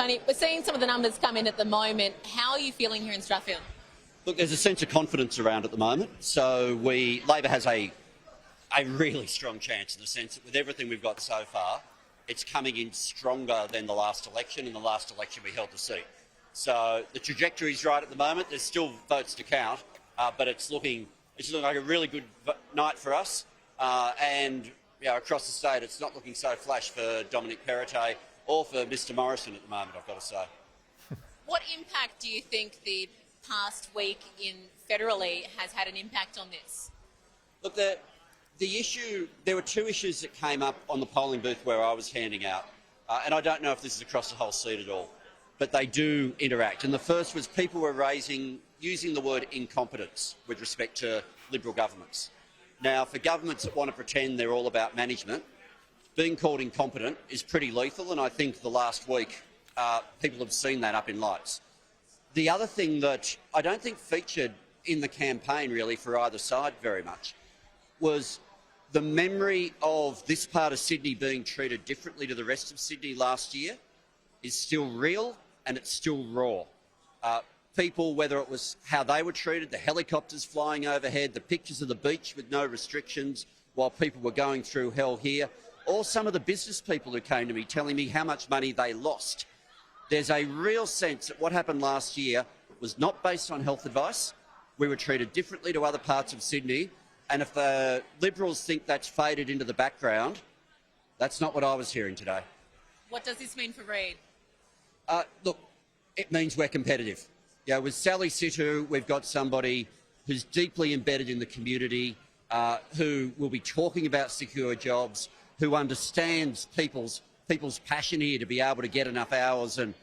Tony, we're seeing some of the numbers come in at the moment. How are you feeling here in Strathfield? Look, there's a sense of confidence around at the moment. So Labor has a really strong chance in the sense that with everything we've got so far, it's coming in stronger than the last election. In the last election, we held the seat. So the trajectory is right at the moment. There's still votes to count, but it's looking like a really good night for us. And across the state, it's not looking so flash for Dominic Perrottet or for Mr Morrison at the moment, I've got to say. What impact do you think the past week in federally has had an impact on this? Look, there were two issues that came up on the polling booth where I was handing out, and I don't know if this is across the whole seat at all, but they do interact. And the first was people were using the word incompetence with respect to Liberal governments. Now, for governments that want to pretend they're all about management, being called incompetent is pretty lethal, and I think the last week people have seen that up in lights. The other thing that I don't think featured in the campaign really for either side very much was the memory of this part of Sydney being treated differently to the rest of Sydney last year is still real and it's still raw. People, whether it was how they were treated, the helicopters flying overhead, the pictures of the beach with no restrictions while people were going through hell here, or some of the business people who came to me telling me how much money they lost. There's a real sense that what happened last year was not based on health advice. We were treated differently to other parts of Sydney, and if the Liberals think that's faded into the background, that's not what I was hearing today. What does this mean for Reid? Look, it means we're competitive. With Sally Situ, we've got somebody who's deeply embedded in the community, who will be talking about secure jobs, who understands people's passion here to be able to get enough hours and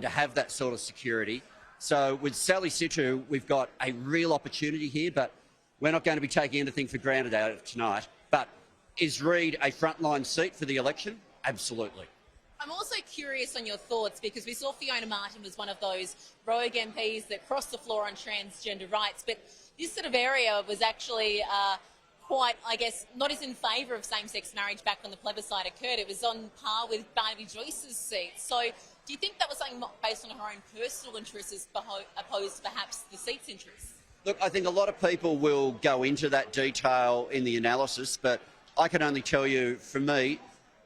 to have that sort of security. So with Sally Situ, we've got a real opportunity here, but we're not going to be taking anything for granted out of tonight. But is Reid a frontline seat for the election? Absolutely. I'm also curious on your thoughts because we saw Fiona Martin was one of those rogue MPs that crossed the floor on transgender rights, but this sort of area was actually quite, I guess, not as in favour of same-sex marriage back when the plebiscite occurred. It was on par with Barnaby Joyce's seat. So do you think that was something based on her own personal interests as opposed to perhaps the seat's interests? Look, I think a lot of people will go into that detail in the analysis, but I can only tell you, for me,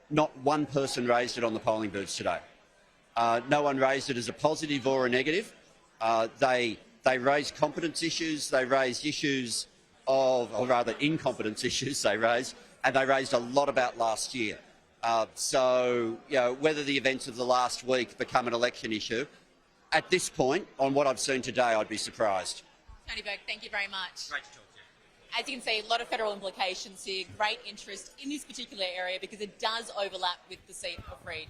not one person raised it on the polling booths today. No one raised it as a positive or a negative. They raised competence issues, they raised issues of, or rather incompetence issues they raised, and they raised a lot about last year. So, whether the events of the last week become an election issue, at this point, on what I've seen today, I'd be surprised. Tony Burke, thank you very much. Great to talk to you. As you can see, a lot of federal implications here, great interest in this particular area because it does overlap with the seat of Reid.